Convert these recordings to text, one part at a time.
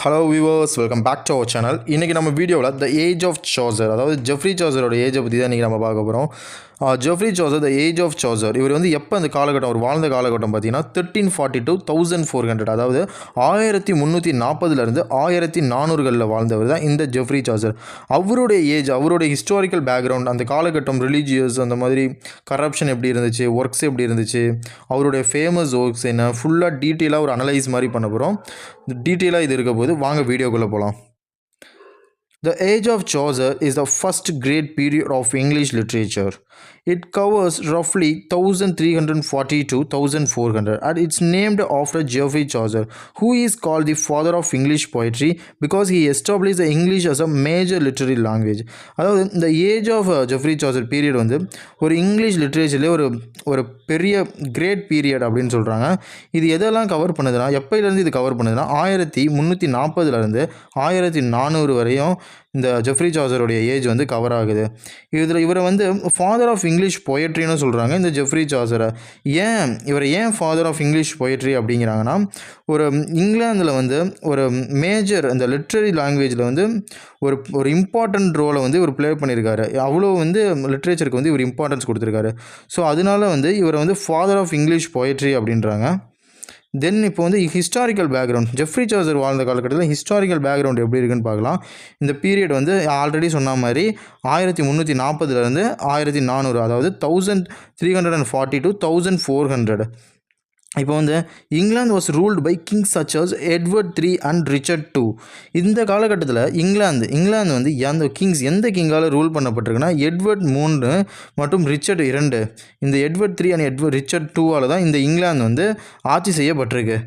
Hello viewers, welcome back to our channel. இன்றைக்கி நம்ம வீடியோவில் த ஏஜ் ஆஃப் சாசர், அதாவது ஜெஃப்ரி சாசரோட ஏஜை பற்றி தான் இன்றைக்கி நம்ம பார்க்க போகிறோம். Geoffrey Chaucer, the age of Chaucer, இவர் வந்து எப்போ அந்த காலகட்டம், அவர் வாழ்ந்த காலகட்டம் பார்த்தீங்கன்னா 1340 to 1400, அதாவது 1340 1400 வாழ்ந்தவர் தான் இந்த ஜெஃப்ரி சாசர். அவருடைய ஏஜ், அவருடைய ஹிஸ்டாரிக்கல் பேக்ரவுண்ட், அந்த காலகட்டம் ரிலீஜியஸ், அந்த மாதிரி கரப்ஷன் எப்படி இருந்துச்சு, ஒர்க்ஸ் எப்படி இருந்துச்சு, அவருடைய ஃபேமஸ் ஒர்க்ஸ் என்ன, ஃபுல்லாக டீட்டெயிலாக ஒரு அனலைஸ் மாதிரி பண்ண போகிறோம். டீட்டெயிலாக இது இருக்க போது வாங்க வீடியோக்குள்ளே போகலாம். The Age of Chaucer is the first great period of English literature. It covers roughly 1340 to 1400 and it's named after Geoffrey Chaucer, who is called the father of English poetry because he established the English as a major literary language. அதாவது இந்த age of Geoffrey Chaucer period வந்து ஒரு English லிட்ரேச்சர்லேயே ஒரு பெரிய great period அப்படின்னு சொல்கிறாங்க. இது எதெல்லாம் கவர் பண்ணுதுன்னா, எப்போலேருந்து இது கவர் பண்ணுதுன்னா 1340 1400 வரையும் இந்த ஜெஃப்ரி சாசருடைய ஏஜ் வந்து கவர் ஆகுது. இவரை வந்து ஃபாதர் ஆஃப் இங்கிலீஷ் பொயட்ரின்னு சொல்கிறாங்க. இந்த ஜெஃப்ரி சாசரை இவரை ஏன் ஃபாதர் ஆஃப் இங்கிலீஷ் பொயட்ரி அப்படிங்கிறாங்கன்னா, ஒரு இங்கிலாந்தில் வந்து ஒரு மேஜர் இந்த லிட்ரரி லாங்குவேஜில் வந்து ஒரு இம்பார்ட்டண்ட் ரோலை வந்து இவர் ப்ளே பண்ணியிருக்காரு. அவ்வளோ வந்து லிட்ரேச்சருக்கு வந்து இவர் இம்பார்ட்டன்ஸ் கொடுத்துருக்காரு. ஸோ அதனால வந்து இவரை வந்து ஃபாதர் ஆஃப் இங்கிலீஷ் பொயட்ரி அப்படின்றாங்க. தென் இப்போ வந்து ஹிஸ்டாரிக்கல் பேக்ரவுண்ட், ஜெஃப்ரி சாசர் வாழ்ந்த காலகட்டத்தில் ஹிஸ்டாரிக்கல் பேக்ரவுண்ட் எப்படி இருக்குன்னு பார்க்கலாம். இந்த பீரியட் வந்து ஆல்ரெடி சொன்ன மாதிரி 1340 1400, அதாவது 1340 to 1400. இப்போ வந்து England was ruled by kings such as Edward III and Richard II. இந்த காலகட்டத்தில் இங்கிலாந்து வந்து எந்த கிங்கால் ரூல் பண்ணப்பட்டிருக்குன்னா எட்வர்ட் III மற்றும் ரிச்சர்ட் II. இந்த எட்வர்ட் III அண்ட் ரிச்சர்ட் IIவால் தான் இந்த இங்கிலாந்து வந்து ஆட்சி செய்யப்பட்டிருக்கு.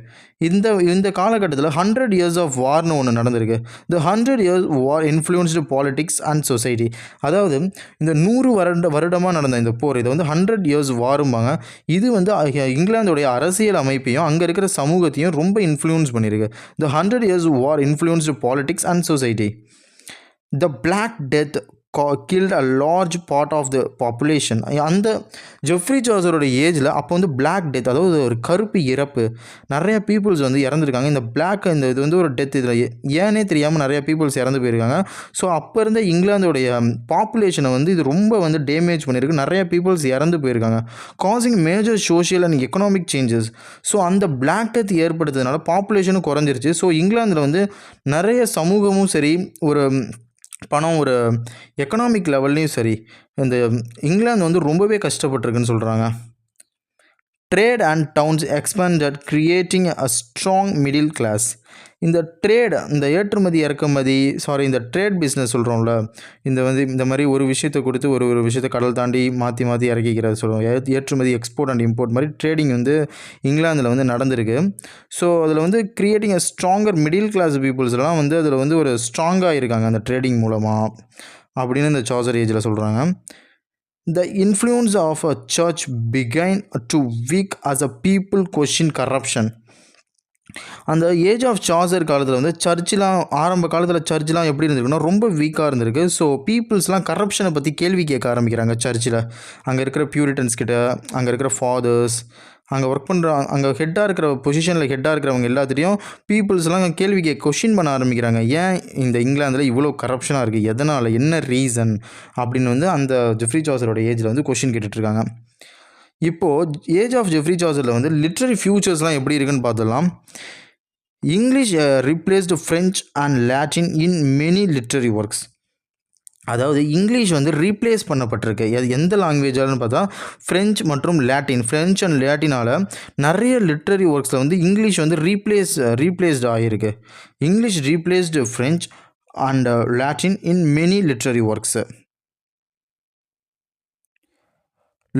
இந்த காலகட்டத்தில் 100 years ஆஃப் வார்னு ஒன்று நடந்திருக்கு. த 100 years war influenced politics and society. அதாவது இந்த 100 வருடமாக நடந்த இந்த போர், இதை வந்து 100 years வாரும்பாங்க. இது வந்து இங்கிலாந்துடைய அரசியல் அமைப்பையும் அங்கே இருக்கிற சமூகத்தையும் ரொம்ப இன்ஃப்ளூயன்ஸ் பண்ணியிருக்கு. The 100 years war influenced politics and society. The black death killed a large part of the population. அந்த ஜெஃப்ரி சாசரோட ஏஜில் அப்போ வந்து பிளாக் டெத், அதாவது ஒரு கருப்பு இறப்பு, நிறைய பீப்புள்ஸ் வந்து இறந்துருக்காங்க. இந்த இது வந்து ஒரு டெத், இதில் ஏன்னே தெரியாமல் நிறைய பீப்புள்ஸ் இறந்து போயிருக்காங்க. ஸோ அப்போ இருந்த இங்கிலாந்தோடைய பாப்புலேஷனை வந்து இது ரொம்ப வந்து டேமேஜ் பண்ணியிருக்கு. நிறைய பீப்புள்ஸ் இறந்து போயிருக்காங்க, causing major social and economic changes. So அந்த பிளாக் டெத் ஏற்படுத்துறதுனால பாப்புலேஷனும் குறைஞ்சிருச்சு. ஸோ இங்கிலாந்தில் வந்து நிறைய சமூகமும் சரி, ஒரு பணம், ஒரு எக்கனாமிக் லெவல்லையும் சரி, இந்த இங்கிலாந்து வந்து ரொம்பவே கஷ்டப்பட்டிருக்குன்னு சொல்கிறாங்க. Trade and towns expanded creating a strong middle class. இந்த ஏற்றுமதி இறக்குமதி, இந்த ட்ரேட் பிஸ்னஸ் சொல்கிறோம்ல, இந்த மாதிரி ஒரு விஷயத்தை கொடுத்து ஒரு விஷயத்தை கடல் தாண்டி மாற்றி இறக்கிக்கிறது சொல்லுவோம். ஏற்றுமதி, எக்ஸ்போர்ட் அண்ட் இம்போர்ட் மாதிரி ட்ரேடிங் வந்து இங்கிலாந்தில் வந்து நடந்திருக்கு. ஸோ அதில் வந்து creating a stronger middle class பீப்புள்ஸ்லாம் வந்து அதில் வந்து ஒரு ஸ்ட்ராங்காக இருக்காங்க அந்த ட்ரேடிங் மூலமாக அப்படின்னு இந்த சாசர் ஏஜில் சொல்கிறாங்க. The influence of a church began to weak as a people question corruption. அந்த ஏஜ் ஆஃப் சாசர் காலத்தில் வந்து ஆரம்ப காலத்தில் சர்ச்லாம் எப்படி இருந்திருக்குன்னா ரொம்ப வீக்காக இருந்திருக்கு. ஸோ பீப்புள்ஸ்லாம் கரப்ஷனை பற்றி கேள்வி கேட்க ஆரம்பிக்கிறாங்க சர்ச்சில். அங்கே இருக்கிற பியூரிட்டன்ஸ் கிட்ட, அங்கே இருக்கிற ஃபாதர்ஸ், அங்கே ஒர்க் பண்ணுற, அங்கே ஹெட்டாக இருக்கிறவங்க எல்லாத்துலேயும் பீப்புள்ஸ்லாம் கேள்வி கொஷின் பண்ண ஆரம்பிக்கிறாங்க. ஏன் இந்த இங்கிலாந்தில் இவ்வளோ கரப்ஷனாக இருக்குது, எதனால், என்ன ரீசன் அப்படின்னு வந்து அந்த ஜெஃப்ரி சாசரோட ஏஜில் வந்து கொஷின் கேட்டுட்ருக்காங்க. இப்போது ஏஜ் ஆஃப் ஜெஃப்ரி சாசரில் வந்து லிட்ரரி ஃபியூச்சர்ஸ்லாம் எப்படி இருக்குன்னு பார்த்துடலாம். English replaced French and Latin in many literary works. அதாவது இங்கிலீஷ் வந்து ரீப்ளேஸ் பண்ணப்பட்டிருக்கு. அது எந்த லாங்குவேஜாலன்னு பார்த்தா ஃப்ரெஞ்ச் மற்றும் லாட்டின். ஃப்ரெஞ்ச் அண்ட் லாட்டினால் நிறைய லிட்ரரி ஒர்க்ஸில் வந்து இங்கிலீஷ் வந்து ரீப்ளேஸ்டு ஆகிருக்கு. English replaced French and Latin in many literary works.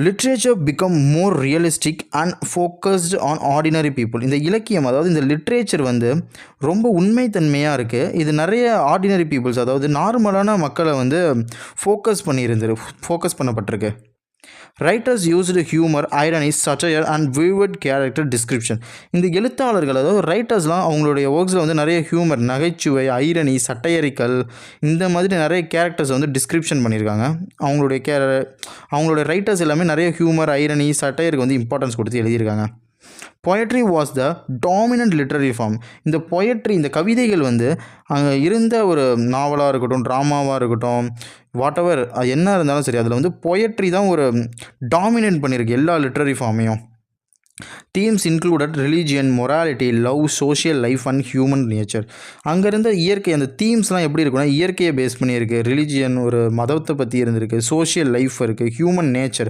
Literature become more realistic and focused on ordinary people. இந்த இலக்கியம், அதாவது இந்த லிட்ரேச்சர் வந்து ரொம்ப உண்மைத்தன்மையாக இருக்குது. இது நிறைய ஆர்டினரி பீப்புள்ஸ், அதாவது நார்மலான மக்களை வந்து ஃபோக்கஸ் பண்ணப்பட்டிருக்கு. Writers used humour, irony, satire and vivid character description. இந்த எழுத்தாளர்கள், அதாவது ரைட்டர்ஸ்லாம் அவங்களுடைய ஒர்க்ஸில் வந்து நிறைய ஹியூமர், நகைச்சுவை, ஐரனி, சட்டையரிக்கல், இந்த மாதிரி நிறைய கேரக்டர்ஸ் வந்து டிஸ்கிரிப்ஷன் பண்ணியிருக்காங்க. அவங்களுடைய ரைட்டர்ஸ் எல்லாமே நிறைய ஹியூமர், ஐரனி, சட்டையருக்கு வந்து இம்பார்ட்டன்ஸ் கொடுத்து எழுதியிருக்காங்க. Poetry was the dominant literary form. இந்த பொயட்ரி, இந்த கவிதைகள் வந்து அங்கே இருந்த ஒரு நாவலாக இருக்கட்டும், ட்ராமாவாக இருக்கட்டும், வாட் எவர் என்ன இருந்தாலும் சரி, அதில் வந்து பொயட்ரி தான் ஒரு டாமினேட் பண்ணியிருக்கு எல்லா லிட்ரரி ஃபார்மையும். Themes included religion, morality, love, social life and human nature. அங்கே இருந்த இயற்கை, அந்த தீம்ஸ்லாம் எப்படி இருக்குன்னா இயற்கையை பேஸ் பண்ணியிருக்கு. ரிலீஜியன் ஒரு மதத்தை பற்றி இருந்திருக்கு, சோஷியல் லைஃப் இருக்குது, ஹியூமன் நேச்சர்,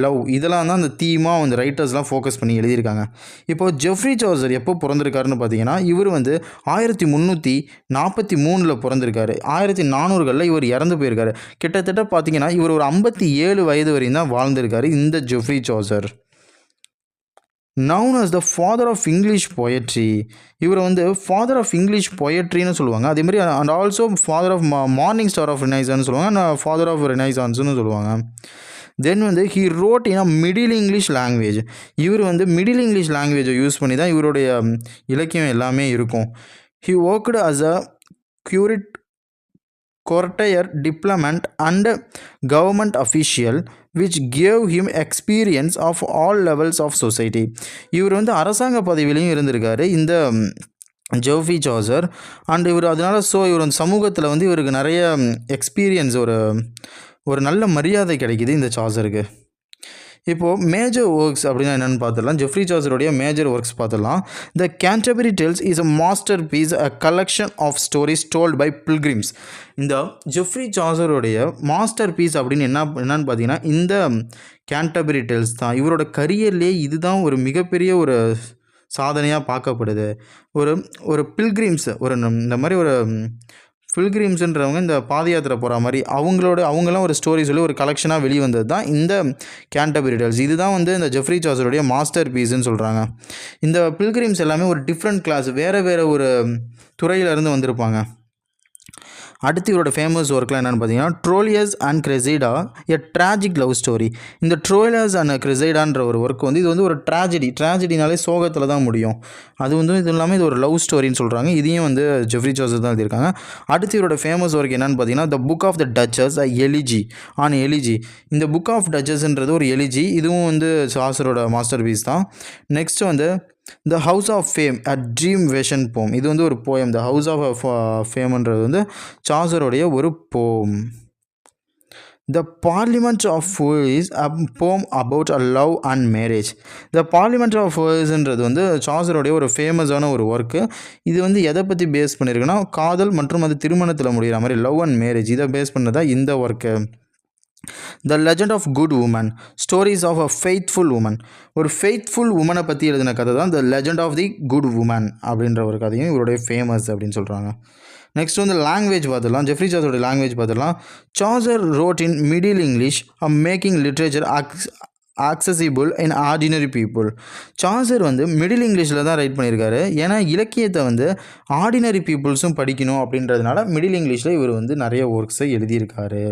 லவ், இதெல்லாம் தான் அந்த தீமாக அந்த ரைட்டர்ஸ்லாம் ஃபோக்கஸ் பண்ணி எழுதியிருக்காங்க. இப்போது ஜெஃப்ரி சாசர் எப்போ பிறந்திருக்காருன்னு பார்த்தீங்கன்னா, இவர் வந்து 1343 பிறந்திருக்காரு. 1400களில் இவர் இறந்து போயிருக்காரு. கிட்டத்தட்ட பார்த்தீங்கன்னா இவர் ஒரு 57 வயது வரையும் தான் வாழ்ந்திருக்காரு இந்த Geoffrey Chaucer. known as the father of English poetry. இவர் வந்து ஃபாதர் ஆஃப் இங்கிலீஷ் பொயட்ரின்னு சொல்லுவாங்க. அதே மாதிரி and also father of morning star of ரினைசான்னு சொல்லுவாங்க, அண்ட் ஃபாதர் ஆஃப் ரினைசான்ஸ்னு சொல்லுவாங்க. தென் வந்து he wrote in a middle English language. இவர் வந்து மிடில் இங்கிலீஷ் லாங்குவேஜை யூஸ் பண்ணி தான் இவருடைய இலக்கியம் எல்லாமே இருக்கும். He worked as a curate, courtier, diplomat and government official which gave him experience of all levels of society. இவர் வந்து அரசாங்க பதவியிலையும் இருந்திருக்காரு இந்த ஜெஃப்ரி சாசர். அண்ட் இவர் அதனால இவர் வந்து சமூகத்தில் வந்து இவருக்கு நிறைய எக்ஸ்பீரியன்ஸ், ஒரு நல்ல மரியாதை கிடைக்கிது இந்த சாசருக்கு. இப்போது மேஜர் ஒர்க்ஸ் அப்படின்னா என்னென்னு பார்த்துடலாம். ஜெஃப்ரி சாசருடைய மேஜர் ஒர்க்ஸ் பார்த்துடலாம். The Canterbury Tales is a masterpiece, a collection of stories told by pilgrims. இந்த ஜெஃப்ரி சாசருடைய மாஸ்டர் பீஸ் அப்படின்னு என்னன்னு பார்த்தீங்கன்னா இந்த கேன்டர்பரி டேல்ஸ் தான். இவரோட கரியர்லேயே இதுதான் ஒரு மிகப்பெரிய ஒரு சாதனையாக பார்க்கப்படுது. ஒரு பில்கிரிம்ஸ், இந்த மாதிரி ஒரு பில்கிரிம்ஸ்ன்றவங்க இந்த பாத யாத்திரை போகிற மாதிரி அவங்களாம் ஒரு ஸ்டோரி சொல்லி ஒரு கலெக்ஷனாக வெளியே வந்தது தான் இந்த கேன்டர்பரி டேல்ஸ். இதுதான் வந்து இந்த ஜெஃப்ரி சாசருடைய மாஸ்டர் பீஸ்ன்னு சொல்கிறாங்க. இந்த பில்கிரிம்ஸ் எல்லாமே ஒரு டிஃப்ரெண்ட் கிளாஸ், வேறு ஒரு துறையிலேருந்து வந்திருப்பாங்க. அடுத்து இவரோட ஃபேமஸ் ஒர்க்லாம் என்னென்னு பார்த்தீங்கன்னா Troilus and Criseyde, a tragic love story. இந்த ட்ரோலியஸ் அண்ட் கிரெசைடான்ற ஒரு ஒர்க் வந்து இது வந்து ஒரு ட்ராஜடினாலே சோகத்தில் தான் முடியும். அது வந்து இது இல்லாமல் இது ஒரு லவ் ஸ்டோரின்னு சொல்கிறாங்க. இதையும் வந்து ஜெஃப்ரி சாசர் தான் எழுதியிருக்காங்க. அடுத்து இவரோட ஃபேமஸ் ஒர்க் என்னென்னு பார்த்தீங்கன்னா the Book of the Duchess, elegy on elegy. இந்த புக் ஆஃப் டச்சஸ்ன்றது ஒரு எலிஜி, இதுவும் வந்து சாசரோட மாஸ்டர் பீஸ் தான். நெக்ஸ்ட் வந்து the House of Fame, a dream vision poem. இது வந்து ஒரு போயம். த ஹவுஸ் ஆஃப் ஃபேம்ன்றது வந்து சாசருடைய ஒரு poem. The Parliament of Fowls, a poem about a love and marriage. The Parliament of ஃபூல்ஸ்ன்றது வந்து சாசருடைய ஒரு ஃபேமஸான ஒரு ஒர்க்கு. இது வந்து எதை பற்றி பேஸ் பண்ணியிருக்குன்னா காதல் மற்றும் அது திருமணத்தில் முடிகிற மாதிரி லவ் அண்ட் மேரேஜ், இதை பேஸ் பண்ணதான் இந்த work. The legend of good woman, stories of a faithful woman. ஒரு ஃபெய்த்ஃபுல் உமனை பற்றி எழுதின கதை தான் the legend of the good woman அப்படின்ற ஒரு கதையும் இவருடைய ஃபேமஸ் அப்படின்னு சொல்கிறாங்க. நெக்ஸ்ட் வந்து லாங்குவேஜ் பார்த்துடலாம். ஜெஃப்ரி சாசருடைய லாங்குவேஜ் பார்த்துடலாம். Chaucer wrote in middle English, making literature accessible in ordinary people. Chaucer வந்து மிடில் இங்கிலீஷில் தான் ரைட் பண்ணியிருக்காரு. ஏன்னா இலக்கியத்தை வந்து ஆர்டினரி பீப்புள்ஸும் படிக்கணும் அப்படின்றதுனால மிடில் இங்கிலீஷில் இவர் வந்து நிறைய ஒர்க்ஸை எழுதியிருக்காரு.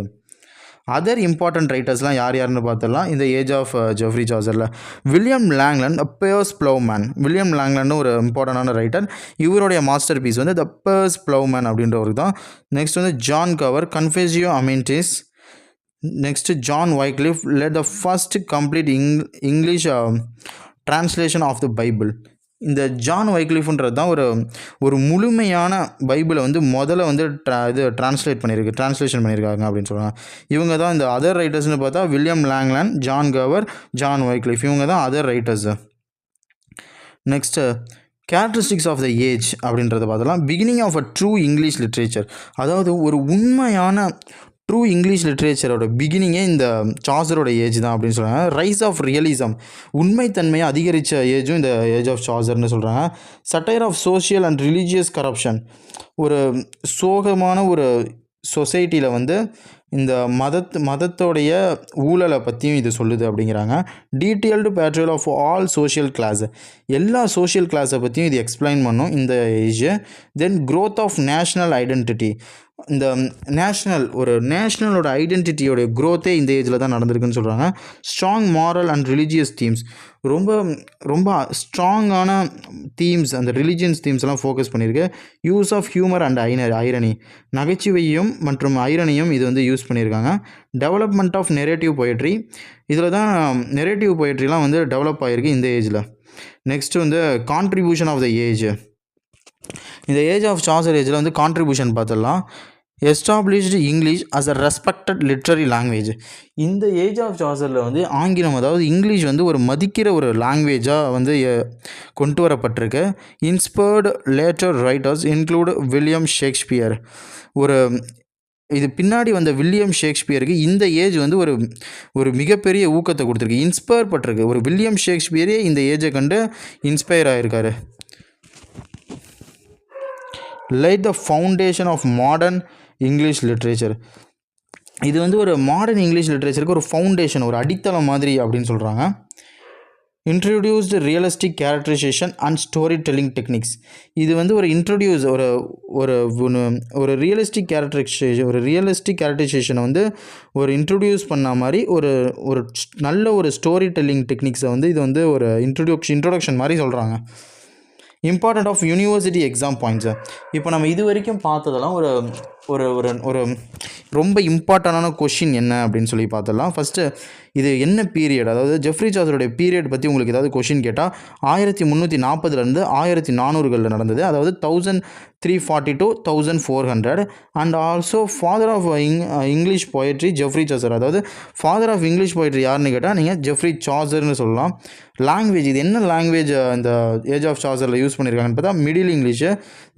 அதர் இம்பார்ட்டன்ட் ரைட்டர்ஸ்லாம் யாருன்னு பார்த்துடலாம் இந்த ஏஜ் ஆஃப் ஜெஃப்ரி சாசரில். William Langland, Piers Plowman. William Langland ஒரு இம்பார்ட்டண்டான ரைட்டர். இவருடைய மாஸ்டர் பீஸ் வந்து த பியர்ஸ் ப்ளவ்மேன் அப்படின்றவருக்கு தான். நெக்ஸ்ட் வந்து John Gower, Confessio Amantis. Next John Wycliffe led the first complete English translation of the Bible. இந்த ஜான் வைக்லிஃப்ன்றது தான் ஒரு முழுமையான பைபிளை வந்து முதல்ல வந்து ட்ரான்ஸ்லேஷன் பண்ணியிருக்காங்க அப்படின்னு சொல்கிறாங்க. இவங்க தான் இந்த அதர் ரைட்டர்ஸ்னு பார்த்தா William Langland, John Gower, John Wycliffe, இவங்க தான் other writers. Next characteristics of the age அப்படின்றத பார்த்தலாம். Beginning of a true English literature, அதாவது ஒரு உண்மையான ட்ரூ இங்கிலீஷ் லிட்ரேச்சரோட பிகினிங்கே இந்த சாசரோட ஏஜ் தான் அப்படின்னு சொல்கிறாங்க. ரைஸ் ஆஃப் ரியலிசம், உண்மைத்தன்மையை அதிகரித்த ஏஜும் இந்த ஏஜ் ஆஃப் சாசர்னு சொல்கிறாங்க. Satire of social and religious corruption, ஒரு சோகமான ஒரு சொசைட்டியில் வந்து இந்த மதத்தோடைய ஊழலை பற்றியும் இது சொல்லுது அப்படிங்கிறாங்க. Detailed portrayal of all social class, எல்லா சோஷியல் கிளாஸை பற்றியும் இது எக்ஸ்பிளைன் பண்ணும் இந்த age. Then growth of national identity, இந்த நேஷ்னலோட ஐடென்டிட்டியோடைய க்ரோத்தே இந்த ஏஜில் தான் நடந்திருக்குன்னு சொல்கிறாங்க. Strong moral and religious themes, ரொம்ப ஸ்ட்ராங்கான தீம்ஸ், அந்த ரிலீஜியன்ஸ் தீம்ஸ் எல்லாம் ஃபோக்கஸ் பண்ணியிருக்கு. Use of humour and irony, நகைச்சுவையும் மற்றும் ஐரணியும் இது வந்து யூஸ் பண்ணியிருக்காங்க. டெவலப்மெண்ட் ஆஃப் நெரேட்டிவ் பொயட்ரி, இதில் தான் நெரேட்டிவ் பொயட்ரிலாம் வந்து டெவலப் ஆகிருக்கு இந்த ஏஜில். நெக்ஸ்ட்டு வந்து கான்ட்ரிபியூஷன் ஆஃப் த ஏஜ். இந்த ஏஜ் ஆஃப் சாசர் ஏஜில் வந்து கான்ட்ரிபியூஷன் பார்த்துடலாம். Established English as a respected literary language. இந்த ஏஜ் ஆஃப் சாசரில் வந்து ஆங்கிலம், அதாவது இங்கிலீஷ் வந்து ஒரு மதிக்கிற ஒரு லாங்குவேஜாக வந்து கொண்டு வரப்பட்டிருக்கு. Inspired later writers include William Shakespeare. ஒரு இது பின்னாடி வந்த வில்லியம் ஷேக்ஸ்பியருக்கு இந்த ஏஜ் வந்து ஒரு மிகப்பெரிய ஊக்கத்தை கொடுத்துருக்கு, இன்ஸ்பயர் பட்டிருக்கு. ஒரு வில்லியம் ஷேக்ஸ்பியரே இந்த ஏஜை கண்டு இன்ஸ்பயர் ஆகிருக்காரு. Laid the foundation of modern English literature. இது வந்து ஒரு மாடர்ன் இங்கிலீஷ் லிட்ரேச்சருக்கு ஒரு ஃபவுண்டேஷன், ஒரு அடித்தளம் மாதிரி அப்படின்னு சொல்கிறாங்க. Introduced realistic characterization and story telling techniques. இது வந்து ஒரு இன்ட்ரடியூஸ் ஒரு ரியலிஸ்டிக் கேரக்டரைசேஷனை வந்து ஒரு இன்ட்ரடியூஸ் பண்ண மாதிரி ஒரு நல்ல ஒரு ஸ்டோரி டெல்லிங் டெக்னிக்ஸை வந்து இது வந்து ஒரு இன்ட்ரொடக்ஷன் மாதிரி சொல்கிறாங்க. Important of university exam points. இப்போ நம்ம இது வரைக்கும் பார்த்ததெல்லாம் ஒரு ஒரு ஒரு ஒரு ரொம்ப இம்பார்ட்டண்டான கொஷின் என்ன அப்படின்னு சொல்லி பார்த்துடலாம். ஃபஸ்ட்டு இது என்ன பீரியட், அதாவது ஜெஃப்ரி சாசருடைய பீரியட் பற்றி உங்களுக்கு ஏதாவது கொஷின் கேட்டால் 1340 1400 நடந்தது, அதாவது 1340 to 1400. And also father of English poetry Geoffrey Chaucer. அதாவது ஃபாதர் ஆஃப் இங்கிலீஷ் போயட்ரி யாருன்னு கேட்டால் நீங்கள் ஜெஃப்ரி சாசர்னு சொல்லலாம். லாங்குவேஜ், இது என்ன லாங்குவேஜ் இந்த ஏஜ் ஆஃப் சாசரில் யூஸ் பண்ணியிருக்காங்கன்னு பார்த்தா மிடில் இங்கிலீஷு.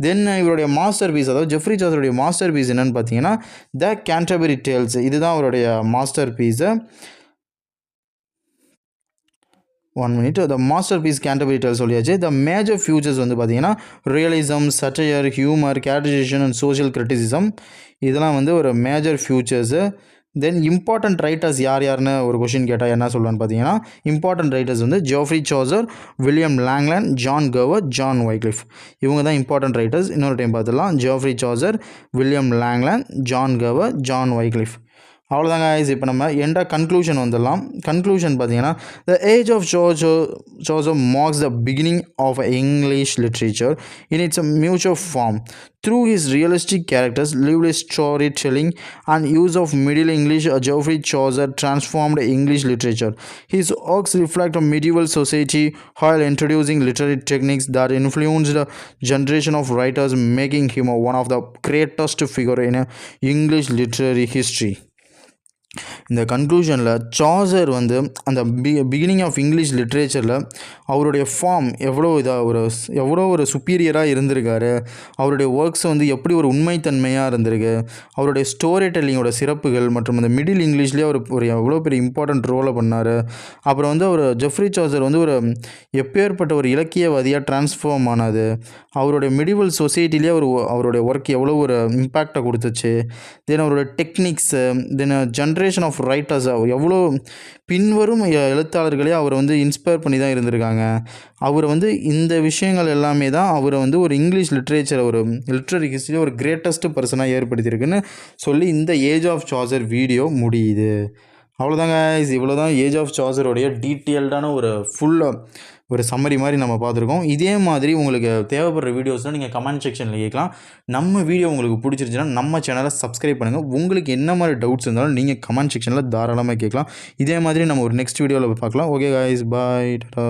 தென் இவருடைய மாஸ்டர் பீஸ், அதாவது ஜெஃப்ரி சாசருடைய மாஸ்டர் பீஸ் என்னென்னு பார்த்தீங்கன்னா த கேன்டர்பரி டேல்ஸ். இதுதான் அவருடைய masterpiece. 1 minute. The masterpiece Canterbury Tales சொல்லியாச்சு. த மேஜர் ஃபியூச்சர்ஸ் வந்து பார்த்தீங்கன்னா realism, satire, humour, characterisation and social criticism. இதெல்லாம் வந்து ஒரு major features. Then important writers யாருன்னு ஒரு கொஷின் கேட்டால் என்ன சொல்லுவான்னு பார்த்தீங்கன்னா, இம்பார்ட்டன்ட் ரைட்டர்ஸ் வந்து Geoffrey Chaucer, William Langland, John Gower, John Wycliffe. இவங்க தான் இம்பார்ட்டன்ட் ரைட்டர்ஸ். இன்னொரு டைம் பார்த்துடலாம். Geoffrey Chaucer, William Langland, John Gower, John Wycliffe. அவ்வளோதாங்க guys. இப்போ நம்ம எண்டாக கன்க்ளூஷன் வந்துடலாம். கன்க்ளூஷன் பார்த்தீங்கன்னா, the age of Chaucer marks the beginning of English literature in its mutual form. Through his realistic characters, lively storytelling, and use of Middle English, Geoffrey Chaucer transformed English literature. His works reflect a medieval society while introducing literary techniques that influenced a generation of writers, making him one of the greatest figures in English literary history. இந்த கன்க்ளூஷனில் Chaucer வந்து அந்த beginning of English லிட்ரேச்சரில் அவருடைய form எவ்வளோ ஒரு சுப்பீரியராக இருந்திருக்காரு, அவருடைய works வந்து எப்படி ஒரு உண்மைத்தன்மையாக இருந்திருக்கு, அவருடைய ஸ்டோரி டெல்லிங்கோட சிறப்புகள் மற்றும் அந்த மிடில் இங்கிலீஷ்லேயே ஒரு எவ்வளோ பெரிய இம்பார்ட்டன்ட் ரோலை பண்ணார். அப்புறம் வந்து ஜெஃப்ரி சாசர் வந்து எப்பேற்பட்ட ஒரு இலக்கியவாதியாக டிரான்ஸ்ஃபார்ம் ஆனாது, அவருடைய மிடிவல் சொசைட்டிலே அவருடைய ஒர்க் எவ்வளோ ஒரு இம்பேக்டை கொடுத்துச்சு. தென் அவருடைய techniques, then generation of writers, எவ்வளோ பின்வரும் எழுத்தாளர்களே அவரை வந்து இன்ஸ்பயர் பண்ணி தான் இருந்திருக்காங்க. அவர் வந்து இந்த விஷயங்கள் எல்லாமே தான் அவரை வந்து ஒரு இங்கிலீஷ் லிட்ரேச்சர், ஒரு லிட்ரரி ஹிஸ்ட்ரியில் ஒரு கிரேட்டஸ்ட் பர்சனாக ஏற்படுத்தியிருக்குன்னு சொல்லி இந்த ஏஜ் ஆஃப் சாசர் வீடியோ முடியுது. அவ்வளோதாங்க. இவ்வளோ தான் ஏஜ் ஆஃப் சாசருடைய டீட்டெயில்டான ஒரு சம்மரி மாதிரி நம்ம பார்த்துருக்கோம். இதே மாதிரி உங்களுக்கு தேவைப்படுற வீடியோஸ்லாம் நீங்கள் கமெண்ட் செக்ஷனில் கேட்கலாம். நம்ம வீடியோ உங்களுக்கு பிடிச்சிருச்சுன்னா நம்ம சேனலை சப்ஸ்கிரைப் பண்ணுங்கள். உங்களுக்கு என்ன மாதிரி டவுட்ஸ் இருந்தாலும் நீங்கள் கமெண்ட் செக்ஷனில் தாராளமாக கேட்கலாம். இதே மாதிரி நம்ம ஒரு நெக்ஸ்ட் வீடியோவில் பார்க்கலாம். ஓகே காய்ஸ், பாய், டாடா.